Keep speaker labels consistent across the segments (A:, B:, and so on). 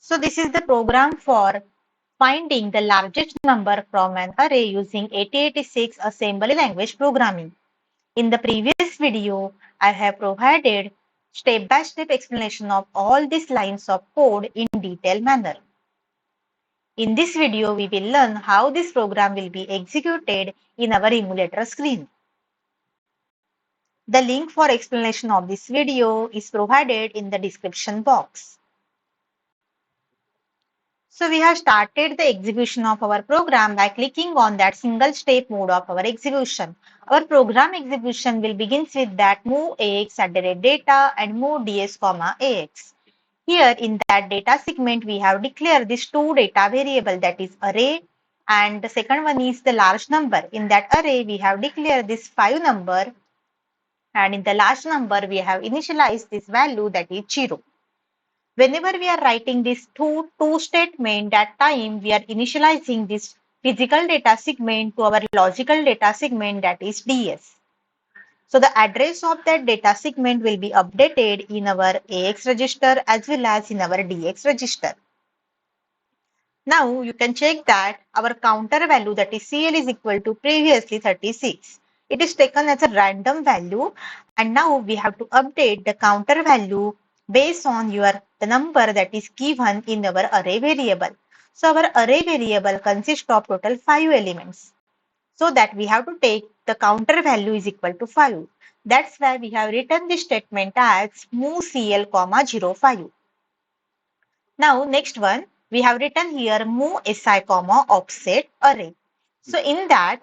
A: So this is the program for finding the largest number from an array using 8086 assembly language programming. In the previous video, I have provided step-by-step explanation of all these lines of code in detailed manner. In this video, we will learn how this program will be executed in our emulator screen. The link for explanation of this video is provided in the description box. So we have started the execution of our program by clicking on that single step mode of our execution. Our program execution will begin with that move ax at the rate data and move ds comma ax. Here in that data segment, we have declared these two data variable, that is array, and the second one is the large number. In that array, we have declared this 5 number, and in the large number, we have initialized this value, that is 0. Whenever we are writing this to statement, that time we are initializing this physical data segment to our logical data segment, that is ds. So the address of that data segment will be updated in our AX register as well as in our DX register. Now you can check that our counter value, that is CL, is equal to previously 36. It is taken as a random value, and now we have to update the counter value based on the number that is given in our array variable. So our array variable consists of total 5 elements. So that we have to take the counter value is equal to 5. That's why we have written this statement as move CL, 05. Now next one, we have written here move SI, offset array. So in that,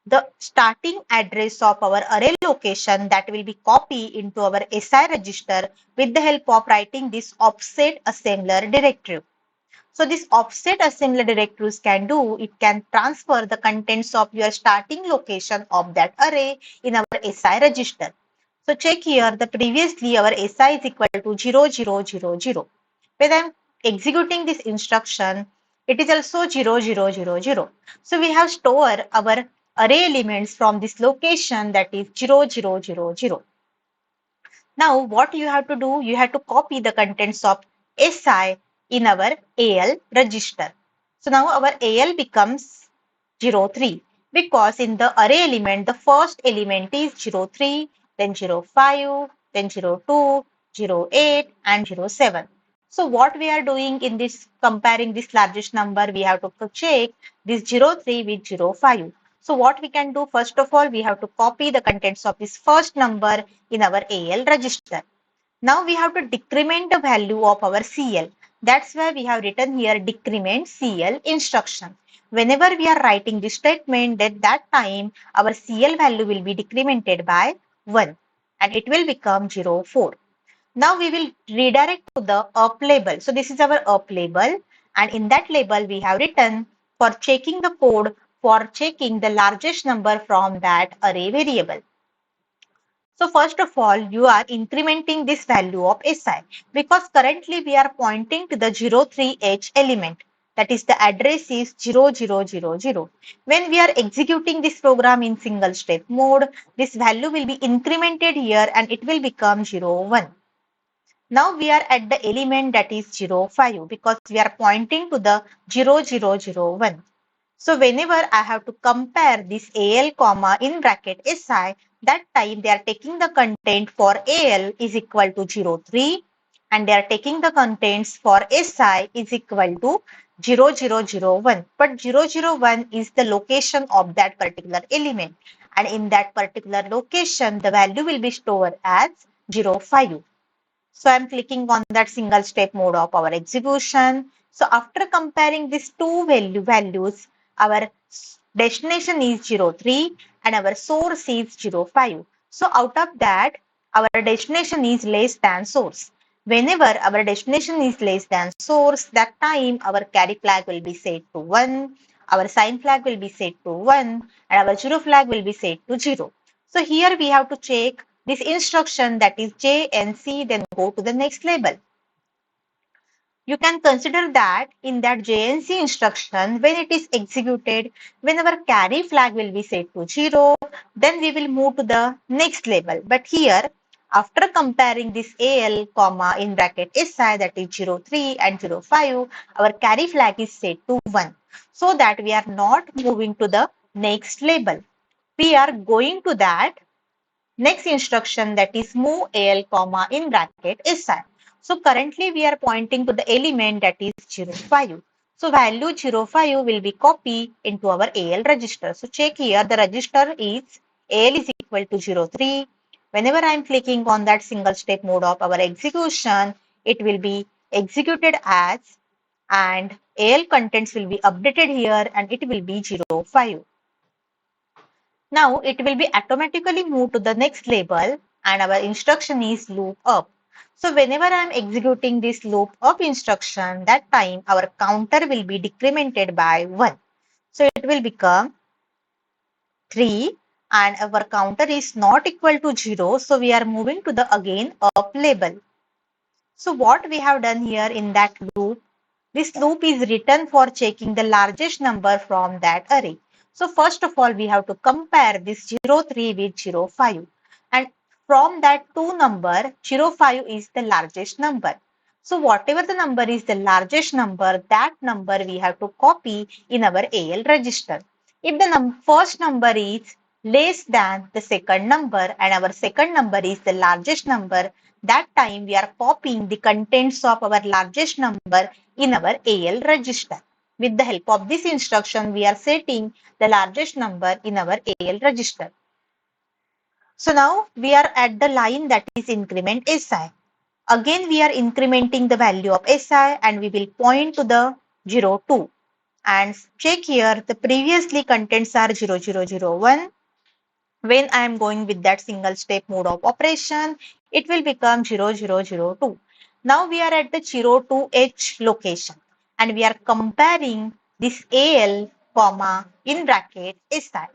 A: the starting address of our array location that will be copied into our SI register with the help of writing this offset assembler directive. So this offset assembler directives can do, it can transfer the contents of your starting location of that array in our SI register. So check here, the previously our SI is equal to 0000. When I am executing this instruction, it is also 0000. So we have stored our array elements from this location, that is 0000. Now what you have to do, you have to copy the contents of SI in our AL register. So now our AL becomes 03 because in the array element, the first element is 03, then 05, then 02, 08 and 07. So what we are doing in this, comparing this largest number, we have to check this 03 with 05. So what we can do, first of all, we have to copy the contents of this first number in our AL register. Now we have to decrement the value of our CL. That's why we have written here decrement CL instruction. Whenever we are writing this statement, at that time our CL value will be decremented by 1 and it will become 04. Now we will redirect to the up label. So this is our up label, and in that label we have written for checking the code for checking the largest number from that array variable. So first of all, you are incrementing this value of SI because currently we are pointing to the 03H element. That is, the address is 0000. When we are executing this program in single step mode, this value will be incremented here and it will become 01. Now we are at the element that is 05 because we are pointing to the 0001. So whenever I have to compare this AL comma in bracket SI, that time they are taking the content for AL is equal to 03 and they are taking the contents for SI is equal to 0001. But 001 is the location of that particular element, and in that particular location the value will be stored as 05. So I'm clicking on that single step mode of our execution. So after comparing these two values, our destination is 03 and our source is 05. So out of that, our destination is less than source. Whenever our destination is less than source, that time our carry flag will be set to 1, our sign flag will be set to 1, and our 0 flag will be set to 0. So here we have to check this instruction, that is JNC, then go to the next label. You can consider that in that JNC instruction, when it is executed, when our carry flag will be set to 0, then we will move to the next label. But here after comparing this AL, comma in bracket SI, that is 03 and 05, our carry flag is set to 1, so that we are not moving to the next label. We are going to that next instruction, that is move AL, comma in bracket SI. So currently we are pointing to the element that is 05. So value 05 will be copied into our AL register. So check here, the register is AL is equal to 03. Whenever I am clicking on that single step mode of our execution, it will be executed as, and AL contents will be updated here, and it will be 05. Now it will be automatically moved to the next label, and our instruction is loop up. So whenever I am executing this loop up instruction, that time our counter will be decremented by 1. So it will become 3, and our counter is not equal to 0. So we are moving to the again up label. So what we have done here in that loop, this loop is written for checking the largest number from that array. So first of all, we have to compare this 03 with 05. And from that two number, 05 is the largest number. So whatever the number is the largest number, that number we have to copy in our AL register. If the first number is less than the second number and our second number is the largest number, that time we are copying the contents of our largest number in our AL register. With the help of this instruction, we are setting the largest number in our AL register. So now we are at the line that is increment SI. Again, we are incrementing the value of SI, and we will point to the 02. And check here, the previously contents are 0001. When I am going with that single step mode of operation, it will become 0002. Now we are at the 02H location, and we are comparing this AL, comma in bracket SI.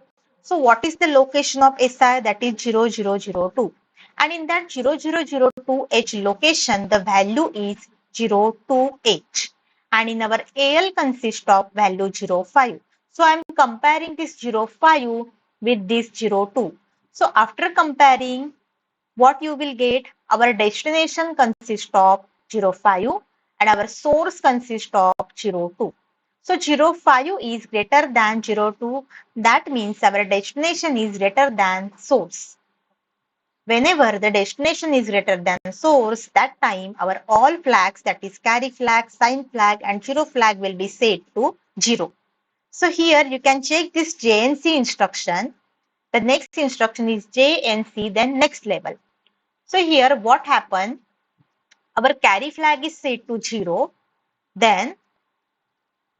A: So what is the location of SI? That is 0002. And in that 0002H location, the value is 02H. And in our AL consists of value 05. So I am comparing this 05 with this 02. So after comparing, what you will get, our destination consists of 05 and our source consists of 02. So 05 is greater than 02. That means our destination is greater than source. Whenever the destination is greater than source, that time our all flags, that is carry flag, sign flag and 0 flag, will be set to 0. So here you can check this JNC instruction. The next instruction is JNC, then next label. So here what happened? Our carry flag is set to 0. Then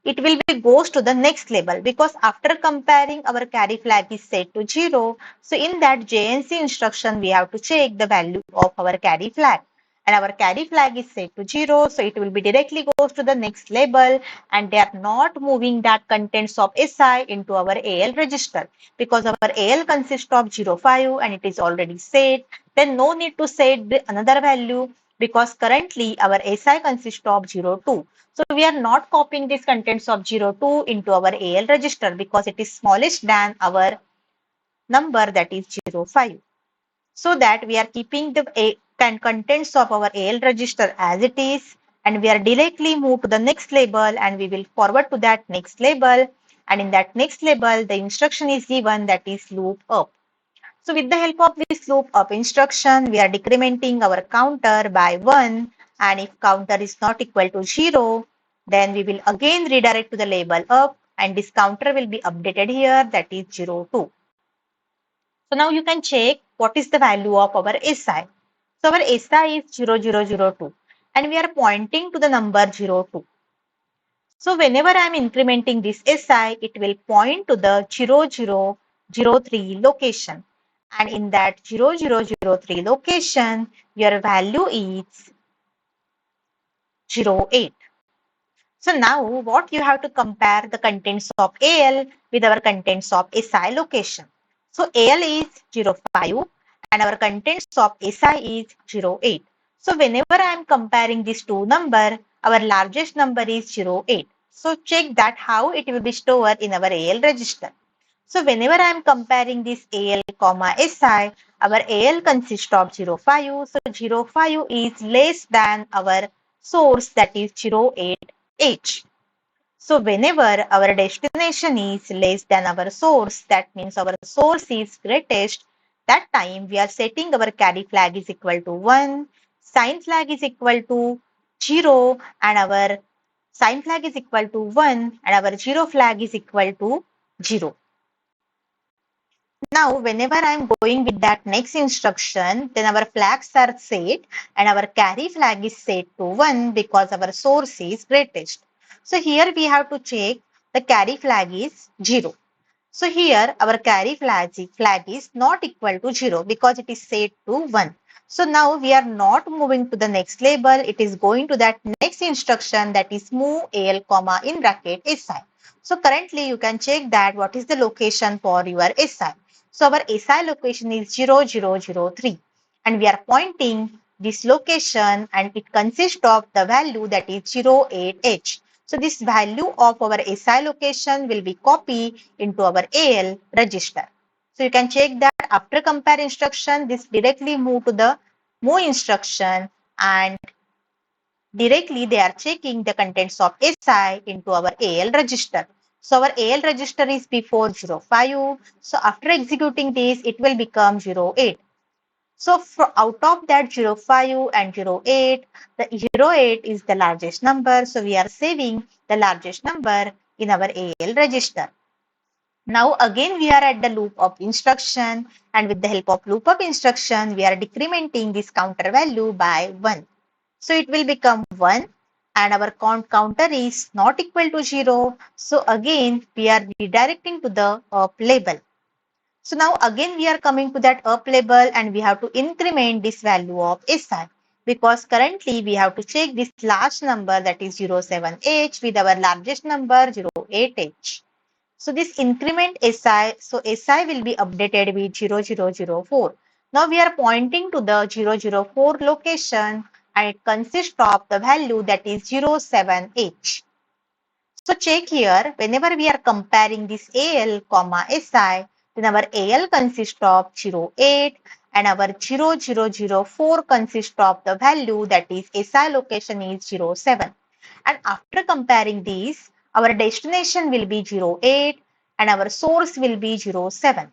A: it will be goes to the next label, because after comparing our carry flag is set to 0. So in that JNC instruction, we have to check the value of our carry flag. And our carry flag is set to 0. So it will be directly goes to the next label, and they are not moving that contents of SI into our AL register, because our AL consists of 05 and it is already set. Then no need to set another value, because currently our SI consists of 02. So we are not copying these contents of 02 into our AL register, because it is smallest than our number, that is 05. So that we are keeping the contents of our AL register as it is, and we are directly move to the next label, and we will forward to that next label. And in that next label, the instruction is given, that is loop up. So with the help of this loop up instruction, we are decrementing our counter by 1, and if counter is not equal to 0, then we will again redirect to the label up, and this counter will be updated here, that is 02. So now you can check what is the value of our SI. So our SI is 0002, and we are pointing to the number 02. So whenever I am incrementing this SI, it will point to the 0003 location. And in that 0003 location, your value is 08. So now what you have to compare the contents of AL with our contents of SI location. So AL is 05 and our contents of SI is 08. So whenever I am comparing these two numbers, our largest number is 08. So check that how it will be stored in our AL register. So whenever I am comparing this AL comma SI, our AL consists of 0, 5. So 0, 5 is less than our source, that is 0, 8, H. So whenever our destination is less than our source, that means our source is greatest, that time we are setting our carry flag is equal to 1, sign flag is equal to 0, and our sign flag is equal to 1, and our 0 flag is equal to 0. Now, whenever I am going with that next instruction, then our flags are set and our carry flag is set to 1 because our source is greatest. So here we have to check the carry flag is 0. So here our carry flag is not equal to 0 because it is set to 1. So now we are not moving to the next label. It is going to that next instruction, that is move AL comma in bracket SI. So currently you can check that what is the location for your SI. So our SI location is 0003 and we are pointing this location and it consists of the value that is 08H. So this value of our SI location will be copied into our AL register. So you can check that after compare instruction, this directly move to the move instruction and directly they are checking the contents of SI into our AL register. So our AL register is before 05. So after executing this, it will become 08. So out of that 05 and 08, the 08 is the largest number. So we are saving the largest number in our AL register. Now again we are at the loop of instruction, and with the help of loop of instruction, we are decrementing this counter value by 1. So it will become 1 and our counter is not equal to 0. So again we are redirecting to the up label. So now again we are coming to that up label and we have to increment this value of SI because currently we have to check this large number, that is 07H, with our largest number 08H. So this increment SI, so SI will be updated with 0004. Now we are pointing to the 004 location and it consists of the value that is 07H. So check here, whenever we are comparing this AL comma SI, then our AL consists of 08 and our 0004 consists of the value that is SI location is 07. And after comparing these, our destination will be 08 and our source will be 07.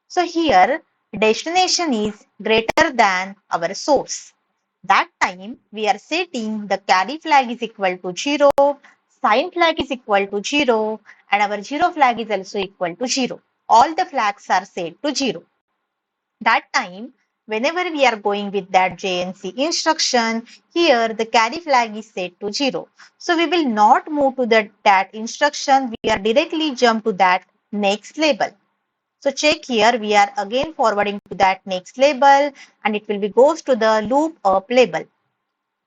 A: So here destination is greater than our source. That time we are setting the carry flag is equal to 0, sign flag is equal to 0 and our 0 flag is also equal to 0. All the flags are set to 0. That time whenever we are going with that JNC instruction, here the carry flag is set to 0. So we will not move to that instruction, we are directly jump to that next label. So check here, we are again forwarding to that next label and it will be goes to the loop up label.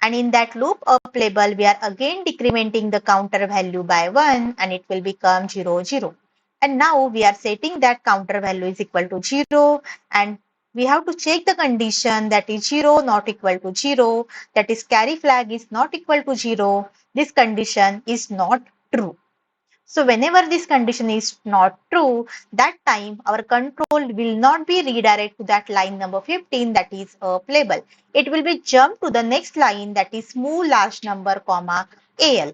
A: And in that loop up label, we are again decrementing the counter value by 1 and it will become 0, 0. And now we are setting that counter value is equal to 0 and we have to check the condition, that is 0 not equal to 0, that is carry flag is not equal to 0. This condition is not true. So whenever this condition is not true, that time our control will not be redirect to that line number 15, that is up label. It will be jump to the next line, that is move large number comma AL.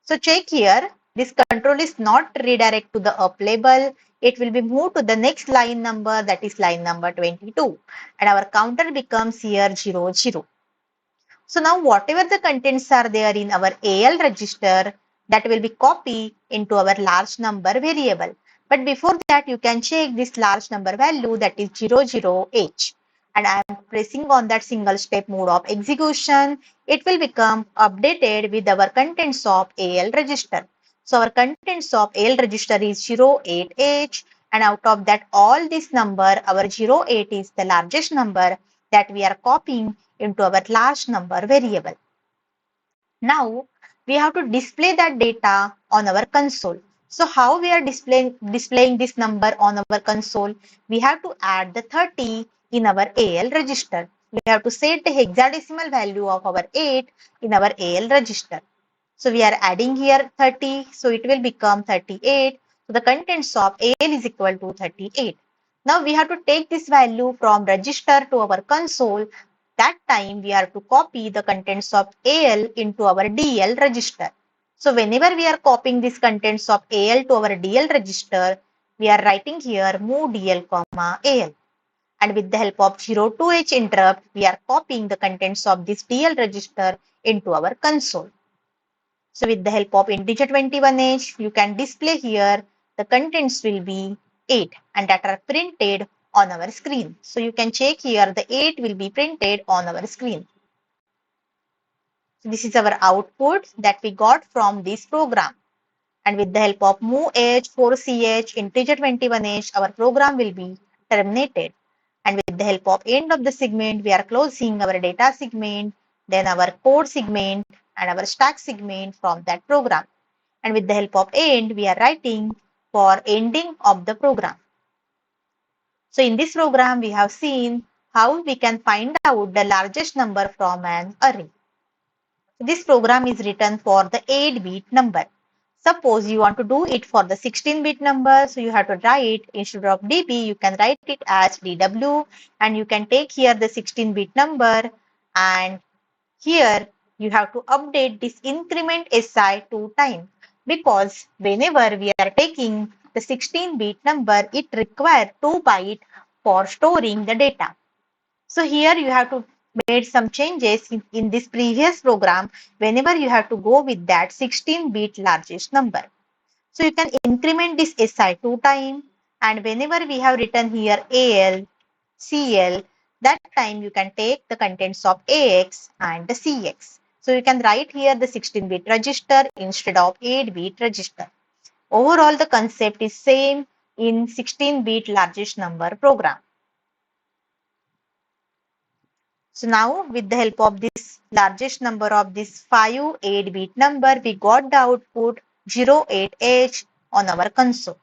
A: So check here, this control is not redirect to the up label. It will be moved to the next line number, that is line number 22. And our counter becomes here 0, 0. So now whatever the contents are there in our AL register, that will be copied into our large number variable. But before that, you can check this large number value, that is 00H. And I am pressing on that single step mode of execution. It will become updated with our contents of AL register. So our contents of AL register is 08H. And out of that all this number, our 08 is the largest number that we are copying into our large number variable. Now we have to display that data on our console. So how we are displaying this number on our console? We have to add the 30 in our AL register. We have to set the hexadecimal value of our 8 in our AL register. So we are adding here 30, so it will become 38. So the contents of AL is equal to 38. Now we have to take this value from register to our console. That time we have to copy the contents of AL into our DL register. So whenever we are copying these contents of AL to our DL register, we are writing here move DL comma AL. And with the help of 02H interrupt, we are copying the contents of this DL register into our console. So with the help of integer 21H, you can display here the contents will be 8 and that are printed on our screen. So you can check here the 8 will be printed on our screen. So this is our output that we got from this program. And with the help of move H, 4CH, integer 21H, our program will be terminated. And with the help of end of the segment, we are closing our data segment, then our code segment and our stack segment from that program. And with the help of end, we are writing for ending of the program. So in this program, we have seen how we can find out the largest number from an array. This program is written for the 8-bit number. Suppose you want to do it for the 16-bit number, so you have to write instead of db, you can write it as dw, and you can take here the 16-bit number, and here you have to update this increment si 2 times, because whenever we are taking the 16-bit number, it requires 2 bytes for storing the data. So here you have to make some changes in this previous program whenever you have to go with that 16-bit largest number. So you can increment this SI 2 times, and whenever we have written here AL, CL, that time you can take the contents of AX and the CX. So you can write here the 16-bit register instead of 8-bit register. Overall, the concept is same in 16-bit largest number program. So now with the help of this largest number of this 5 8-bit number, we got the output 08H on our console.